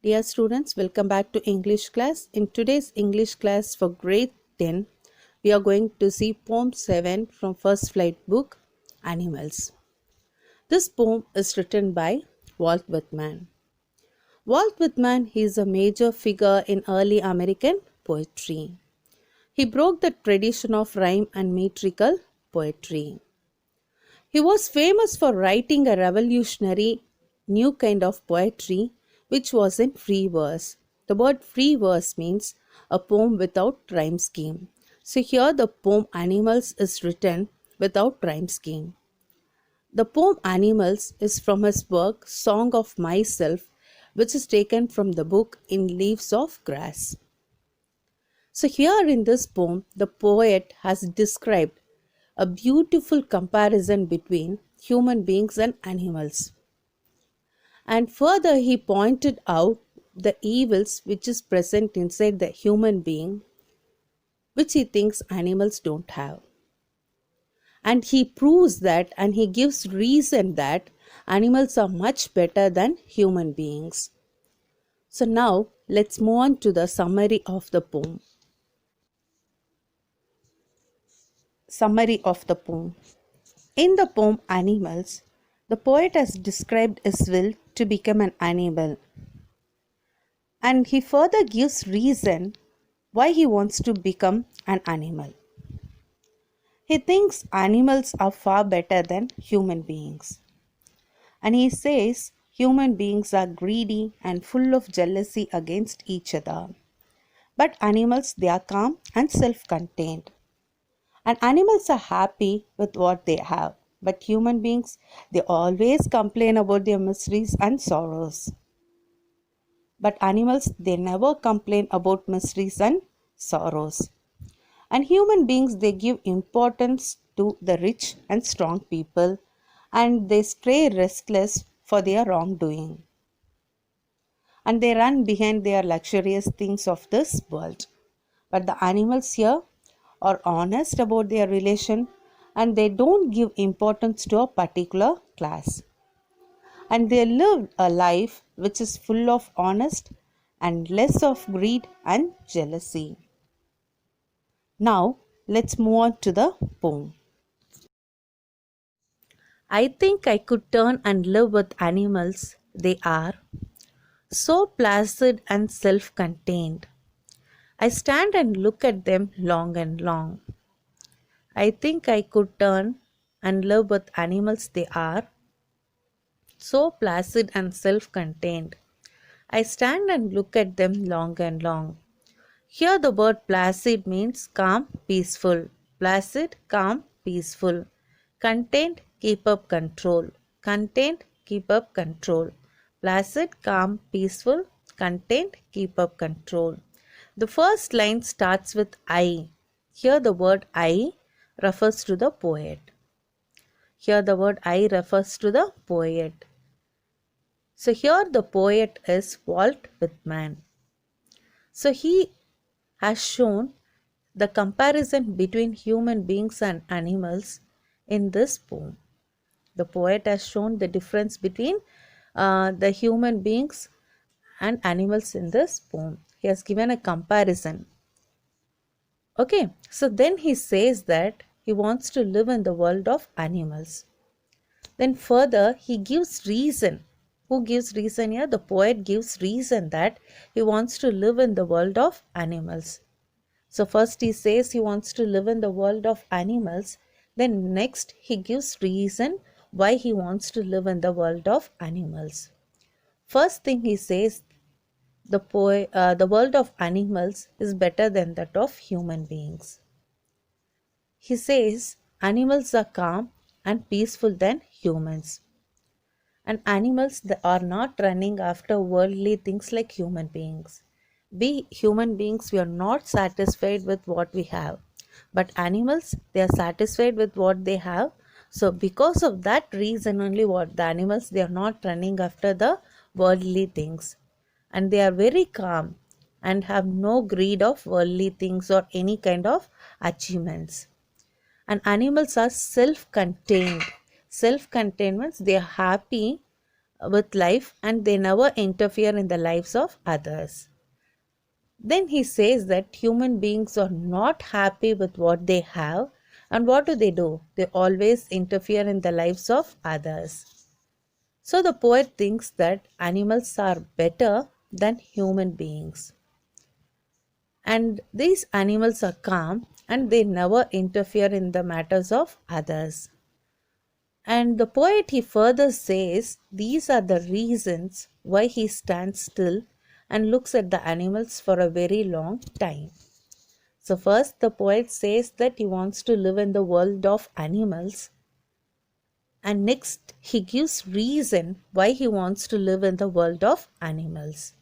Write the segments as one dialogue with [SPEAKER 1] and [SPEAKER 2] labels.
[SPEAKER 1] Dear students, welcome back to English class. In today's English class for grade 10, we are going to see poem 7 from First Flight book, Animals. This poem is written by Walt Whitman. Walt Whitman is a major figure in early American poetry. He broke the tradition of rhyme and metrical poetry. He was famous for writing a revolutionary new kind of poetry which was in free verse. The word free verse means a poem without rhyme scheme. So here the poem Animals is written without rhyme scheme. The poem Animals is from his work Song of Myself, which is taken from the book In Leaves of Grass. So here in this poem, the poet has described a beautiful comparison between human beings and animals. And further, he pointed out the evils which is present inside the human being, which he thinks animals don't have. And he proves that and he gives reason that animals are much better than human beings. So now let's move on to the summary of the poem. Summary of the poem. In the poem Animals, the poet has described his will to become an animal. And he further gives reason why he wants to become an animal. He thinks animals are far better than human beings. And he says human beings are greedy and full of jealousy against each other. But animals, they are calm and self-contained. And animals are happy with what they have. But human beings, they always complain about their miseries and sorrows. But animals, they never complain about miseries and sorrows. And human beings, they give importance to the rich and strong people and they stay restless for their wrongdoing. And they run behind their luxurious things of this world. But the animals here are honest about their relation and they don't give importance to a particular class. And they live a life which is full of honest and less of greed and jealousy. Now, let's move on to the poem. I think I could turn and live with animals. They are so placid and self contained. I stand and look at them long and long. I think I could turn and live with animals. They are so placid and self contained. I stand and look at them long and long. Here the word placid means calm, peaceful. Placid, calm, peaceful. Contained, keep up control. Contained, keep up control. Placid, calm, peaceful. Contained, keep up control. The first line starts with I. Here the word I refers to the poet. Here the word I refers to the poet. So here the poet is Walt Whitman. So he has shown the comparison between human beings and animals in this poem. The poet has shown the difference between the human beings and animals in this poem. He has given a comparison. Okay, so then he says that he wants to live in the world of animals. Then further, he gives reason. Who gives reason here? The poet gives reason that he wants to live in the world of animals. So first he says he wants to live in the world of animals. Then next he gives reason why he wants to live in the world of animals. First thing he says, the world of animals is better than that of human beings. He says animals are calm and peaceful than humans. And animals, they are not running after worldly things like human beings. We human beings, we are not satisfied with what we have. But animals, they are satisfied with what they have. So because of that reason only, what the animals, they are not running after the worldly things. And they are very calm and have no greed of worldly things or any kind of achievements. And animals are self-contained. Self-contained means they are happy with life and they never interfere in the lives of others. Then he says that human beings are not happy with what they have, and what do? They always interfere in the lives of others. So the poet thinks that animals are better than human beings. And these animals are calm and they never interfere in the matters of others. And the poet he further says these are the reasons why he stands still and looks at the animals for a very long time. So first the poet says that he wants to live in the world of animals, and next he gives reason why he wants to live in the world of animals.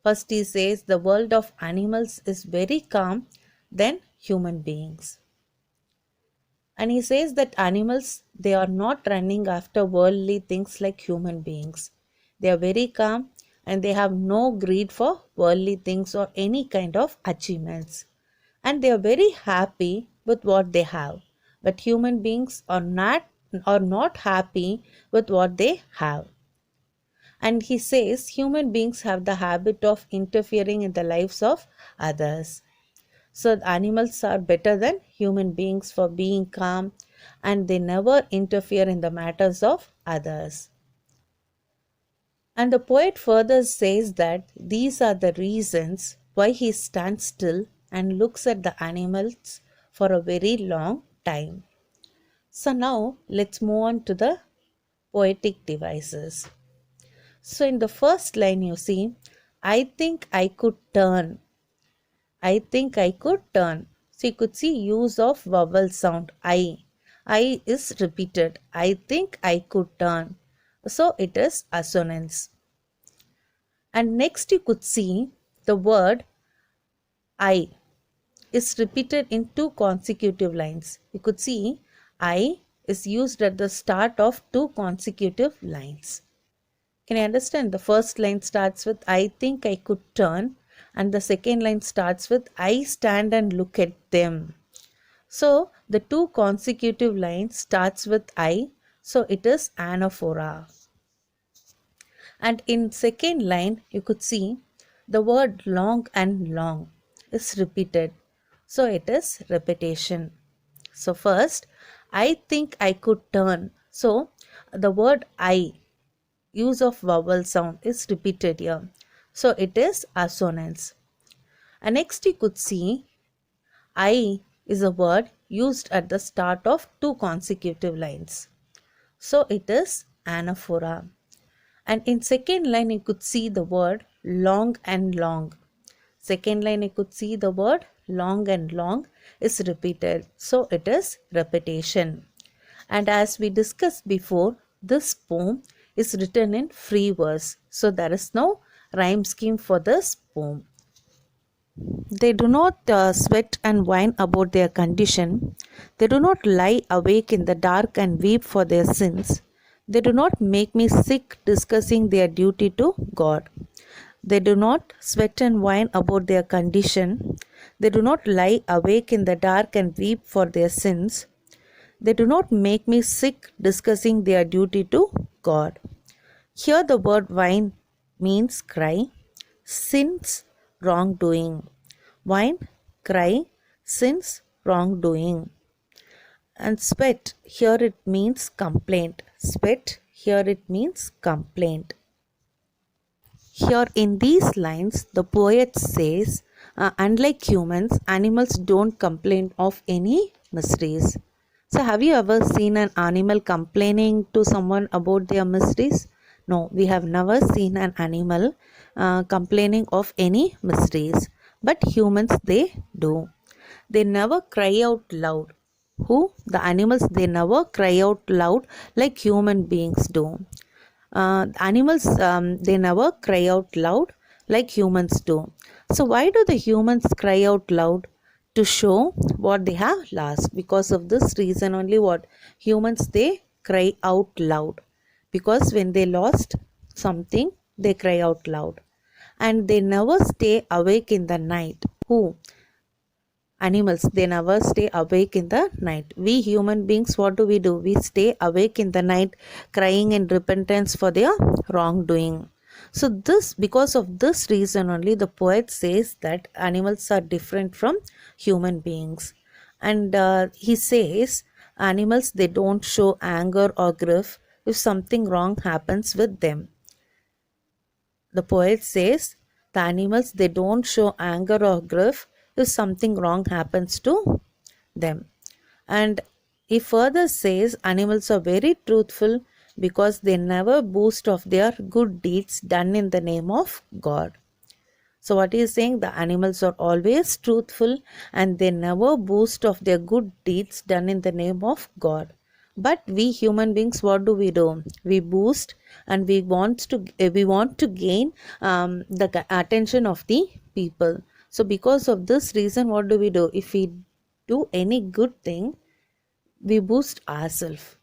[SPEAKER 1] First he says the world of animals is very calm than human beings. And he says that animals, they are not running after worldly things like human beings. They are very calm and they have no greed for worldly things or any kind of achievements. And they are very happy with what they have. But human beings are not happy with what they have. And he says human beings have the habit of interfering in the lives of others. So animals are better than human beings for being calm and they never interfere in the matters of others. And the poet further says that these are the reasons why he stands still and looks at the animals for a very long time. So now let's move on to the poetic devices. So in the first line you see, I think I could turn. I think I could turn. So you could see use of vowel sound I. I is repeated. I think I could turn. So it is assonance. And next you could see the word I is repeated in two consecutive lines. You could see I is used at the start of two consecutive lines. Can you understand? The first line starts with I think I could turn and the second line starts with I stand and look at them. So the two consecutive lines starts with I, so it is anaphora. And in second line you could see the word long and long is repeated, so it is repetition. So first I think I could turn, so the word I, use of vowel sound, is repeated here, so it is assonance. And next you could see I is a word used at the start of two consecutive lines, so it is anaphora. And in second line you could see the word long and long. Second line you could see the word long and long is repeated, so it is repetition. And as we discussed before, this poem is written in free verse, so there is no rhyme scheme for this poem. They do not sweat and whine about their condition. They do not lie awake in the dark and weep for their sins. They do not make me sick discussing their duty to God. They do not sweat and whine about their condition. They do not lie awake in the dark and weep for their sins. They do not make me sick discussing their duty to God. Here the word whine means cry, sins, wrongdoing. Whine, cry, sins, wrongdoing. And sweat, here it means complaint. Sweat, here it means complaint. Here in these lines, the poet says, unlike humans, animals don't complain of any miseries. So have you ever seen an animal complaining to someone about their miseries? No, we have never seen an animal complaining of any miseries. But humans, they do. They never cry out loud. Who? The animals, they never cry out loud like human beings do. Animals, they never cry out loud like humans do. So why do the humans cry out loud? To show what they have lost. Because of this reason only, what humans, they cry out loud, because when they lost something they cry out loud. And they never stay awake in the night. Who? Animals, they never stay awake in the night. We human beings, what do? We stay awake in the night, crying in repentance for their wrongdoing. So this, because of this reason only, the poet says that animals are different from human beings. And he says animals, they don't show anger or grief if something wrong happens with them. The poet says the animals, they don't show anger or grief if something wrong happens to them. And he further says animals are very truthful because they never boast of their good deeds done in the name of God. So what he is saying, the animals are always truthful and they never boast of their good deeds done in the name of God. But we human beings, what do? We boast, and we want to gain the attention of the people. So because of this reason, what do? If we do any good thing, we boost ourselves.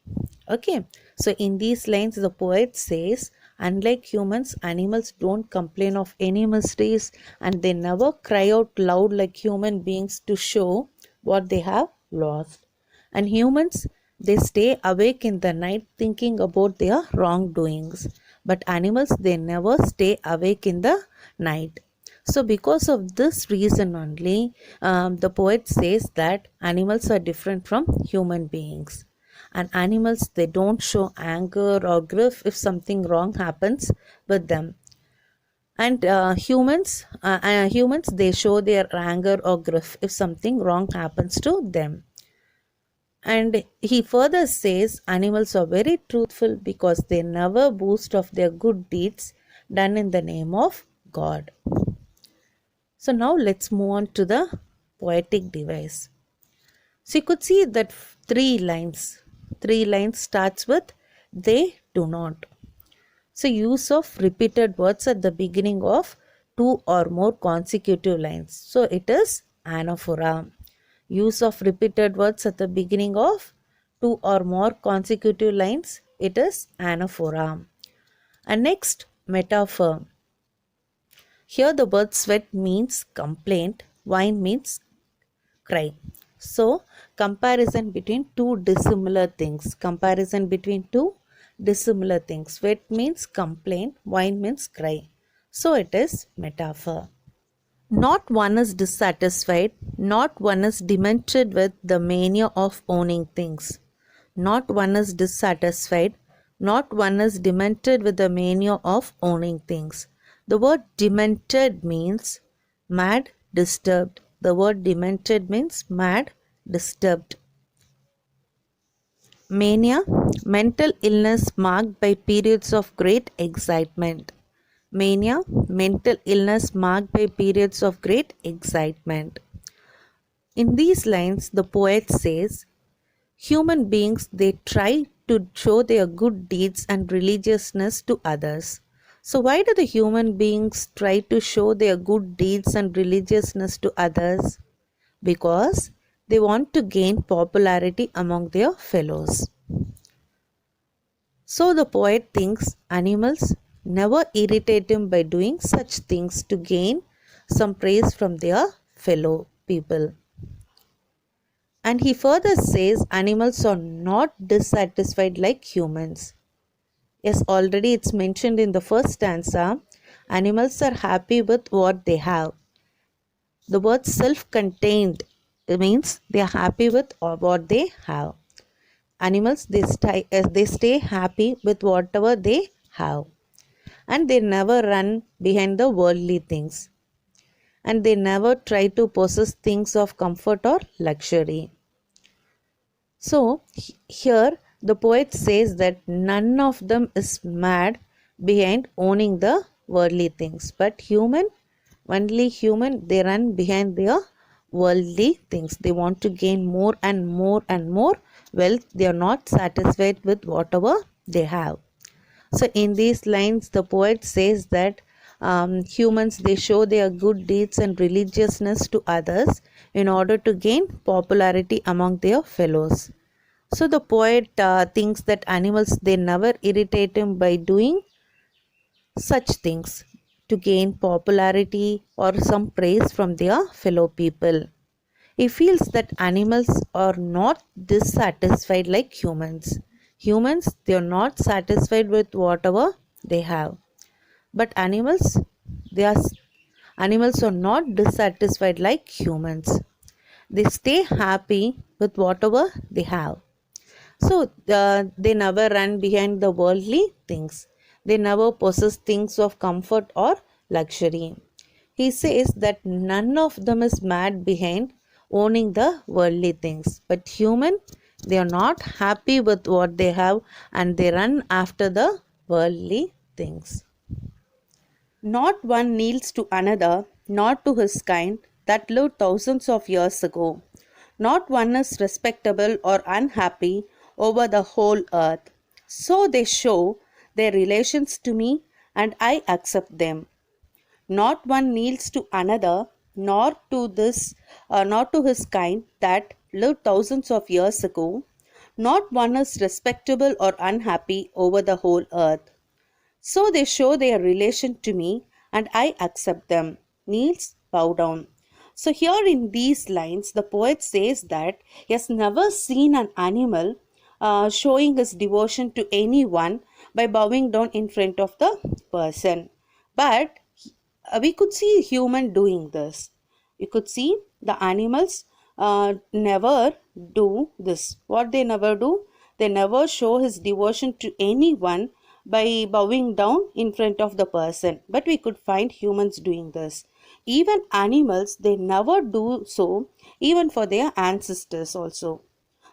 [SPEAKER 1] Okay, so in these lines, the poet says, unlike humans, animals don't complain of any mistakes and they never cry out loud like human beings to show what they have lost. And humans, they stay awake in the night thinking about their wrongdoings. But animals, they never stay awake in the night. So, because of this reason only, the poet says that animals are different from human beings. And animals, they don't show anger or grief if something wrong happens with them. And humans, they show their anger or grief if something wrong happens to them. And he further says animals are very truthful because they never boast of their good deeds done in the name of God. So now let's move on to the poetic device. So you could see that three lines starts with they do not. So use of repeated words at the beginning of two or more consecutive lines. So it is anaphora. Use of repeated words at the beginning of two or more consecutive lines. It is anaphora. And next, metaphor. Here the word sweat means complaint, whine means cry. So comparison between two dissimilar things. Comparison between two dissimilar things. Sweat means complaint, whine means cry. So it is metaphor. Not one is dissatisfied, not one is demented with the mania of owning things. Not one is dissatisfied, not one is demented with the mania of owning things. The word demented means mad, disturbed. The word demented means mad, disturbed. Mania, mental illness marked by periods of great excitement. Mania, mental illness marked by periods of great excitement. In these lines, the poet says, human beings, they try to show their good deeds and religiousness to others. So why do the human beings try to show their good deeds and religiousness to others? Because they want to gain popularity among their fellows. So the poet thinks animals never irritate him by doing such things to gain some praise from their fellow people. And he further says animals are not dissatisfied like humans. Yes, already it's mentioned in the first stanza. Animals are happy with what they have. The word self-contained means they are happy with what they have. Animals, they stay happy with whatever they have. And they never run behind the worldly things. And they never try to possess things of comfort or luxury. So here the poet says that none of them is mad behind owning the worldly things, but only human, they run behind their worldly things. They want to gain more and more and more wealth. They are not satisfied with whatever they have. So in these lines, the poet says that humans, they show their good deeds and religiousness to others in order to gain popularity among their fellows. So the poet thinks that animals, they never irritate him by doing such things to gain popularity or some praise from their fellow people. He feels that animals are not dissatisfied like humans. Humans, they are not satisfied with whatever they have. But they are animals are not dissatisfied like humans. They stay happy with whatever they have. So they never run behind the worldly things. They never possess things of comfort or luxury. He says that none of them is mad behind owning the worldly things. But human, they are not happy with what they have and they run after the worldly things. Not one kneels to another, not to his kind, that lived thousands of years ago. Not one is respectable or unhappy over the whole earth. So they show their relations to me, and I accept them. Not one kneels to another, nor to his kind that lived thousands of years ago. Not one is respectable or unhappy over the whole earth. So they show their relation to me and I accept them. Kneels, bow down. So here in these lines, the poet says that he has never seen an animal showing his devotion to anyone by bowing down in front of the person. But we could see a human doing this. You could see the animals never do this. What they never do? They never show his devotion to anyone by bowing down in front of the person. But we could find humans doing this. Even animals, they never do so, even for their ancestors also.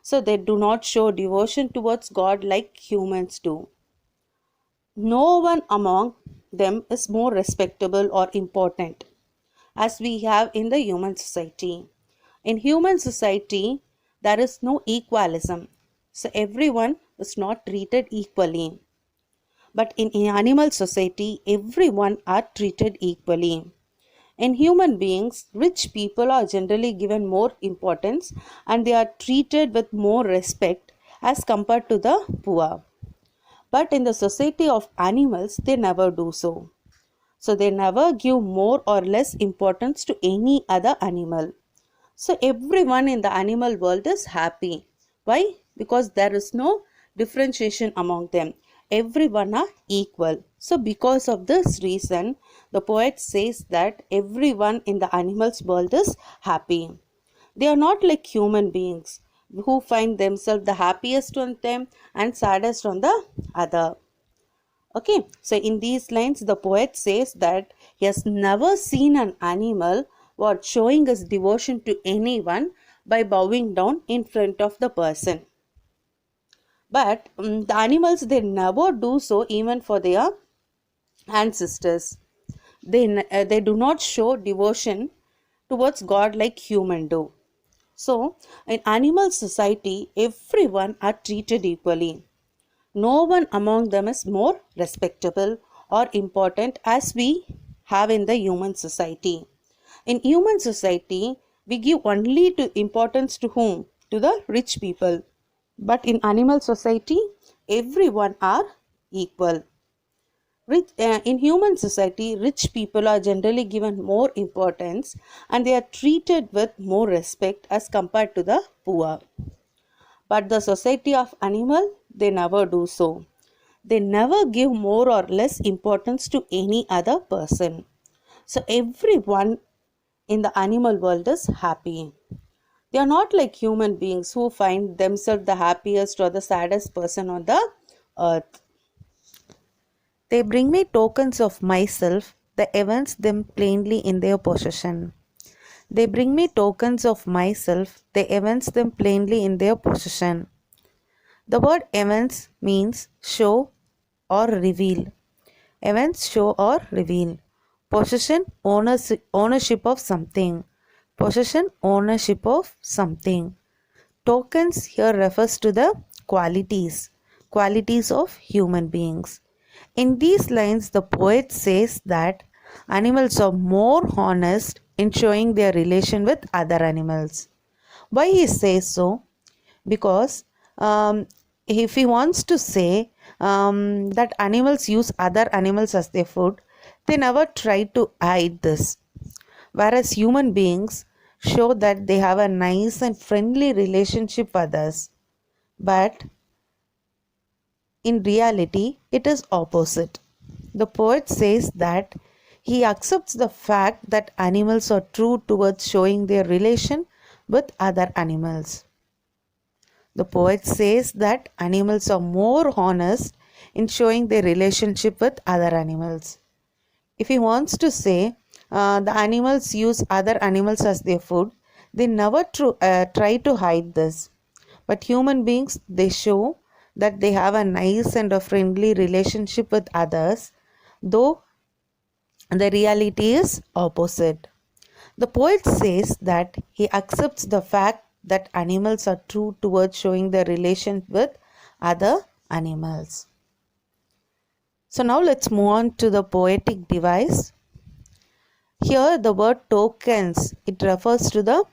[SPEAKER 1] So they do not show devotion towards God like humans do. No one among them is more respectable or important as we have in the human society. In human society, there is no equalism. So everyone is not treated equally. But in animal society, everyone are treated equally. In human beings, rich people are generally given more importance and they are treated with more respect as compared to the poor. But in the society of animals, they never do so. So they never give more or less importance to any other animal. So everyone in the animal world is happy. Why? Because there is no differentiation among them. Everyone are equal. So because of this reason, the poet says that everyone in the animals world is happy. They are not like human beings who find themselves the happiest on them and saddest on the other. Okay, so in these lines, the poet says that he has never seen an animal what showing his devotion to anyone by bowing down in front of the person. But the animals, they never do so even for their ancestors. They do not show devotion towards God like human do. So in animal society, everyone are treated equally. No one among them is more respectable or important as we have in the human society. In human society, we give only to importance to whom? To the rich people. But in animal society, everyone are equal. In human society, rich people are generally given more importance and they are treated with more respect as compared to the poor. But the society of animal, they never do so. They never give more or less importance to any other person. So everyone in the animal world is happy. They are not like human beings who find themselves the happiest or the saddest person on the earth. They bring me tokens of myself, the evince them plainly in their possession. They bring me tokens of myself, they evince them plainly in their possession. The word evince means show or reveal. Evince, show or reveal. Possession, ownership of something. Possession, ownership of something. Tokens here refers to the qualities of human beings. In these lines, the poet says that animals are more honest in showing their relation with other animals. Why he says so? Because if he wants to say that animals use other animals as their food, they never try to hide this. Whereas human beings, show that they have a nice and friendly relationship with others. But in reality, it is opposite. The poet says that he accepts the fact that animals are true towards showing their relation with other animals. The poet says that animals are more honest in showing their relationship with other animals. If he wants to say the animals use other animals as their food, they never try to hide this. But human beings, they show that they have a nice and a friendly relationship with others, though the reality is opposite. The poet says that he accepts the fact that animals are true towards showing their relation with other animals. So now let's move on to the poetic device. Here the word tokens, it refers to the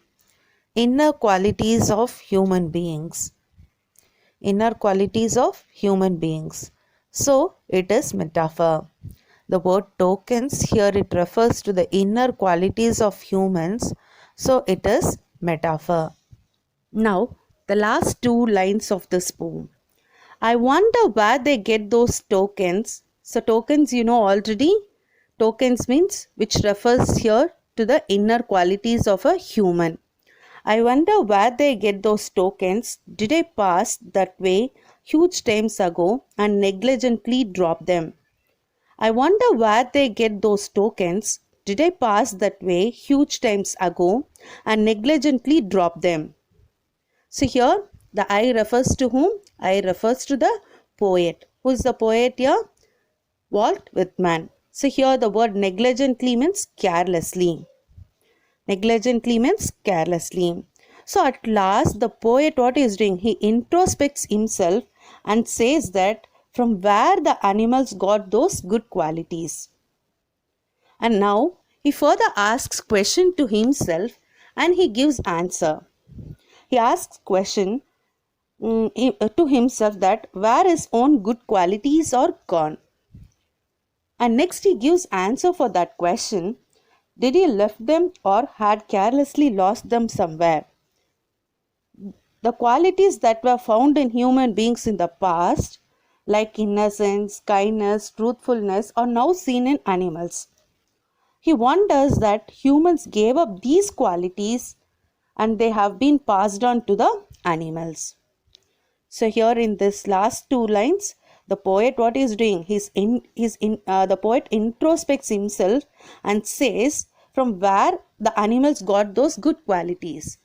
[SPEAKER 1] inner qualities of human beings. Inner qualities of human beings. So it is metaphor. The word tokens here, it refers to the inner qualities of humans. So it is metaphor. Now the last two lines of this poem. I wonder where they get those tokens. So tokens you know already. Tokens means which refers here to the inner qualities of a human. I wonder where they get those tokens. Did I pass that way huge times ago and negligently drop them? I wonder where they get those tokens. Did I pass that way huge times ago and negligently drop them? So here the I refers to whom? I refers to the poet. Who is the poet here? Walt Whitman. So here the word negligently means carelessly. Negligently means carelessly. So at last the poet, what he is doing? He introspects himself and says that from where the animals got those good qualities. And now he further asks question to himself and he gives answer. He asks question to himself that where his own good qualities are gone. And next he gives answer for that question. Did he left them or had carelessly lost them somewhere? The qualities that were found in human beings in the past, like innocence, kindness, truthfulness, are now seen in animals. He wonders that humans gave up these qualities and they have been passed on to the animals. So here in this last two lines, the poet, what is doing? The poet introspects himself and says from where the animals got those good qualities.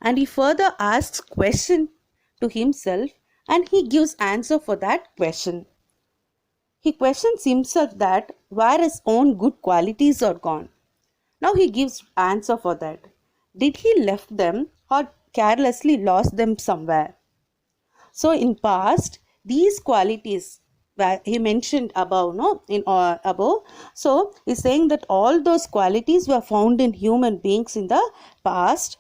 [SPEAKER 1] And he further asks question to himself and he gives answer for that question. He questions himself that where his own good qualities are gone. Now he gives answer for that. Did he left them or carelessly lost them somewhere? So in past, these qualities that he mentioned above, above. So he's saying that all those qualities were found in human beings in the past,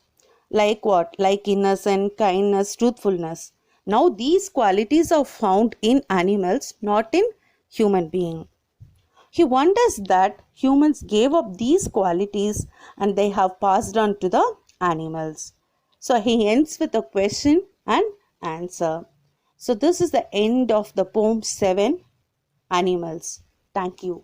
[SPEAKER 1] like what? Like innocence, kindness, truthfulness. Now these qualities are found in animals, not in human being. He wonders that humans gave up these qualities and they have passed on to the animals. So he ends with a question and answer. So this is the end of the poem 7, Animals. Thank you.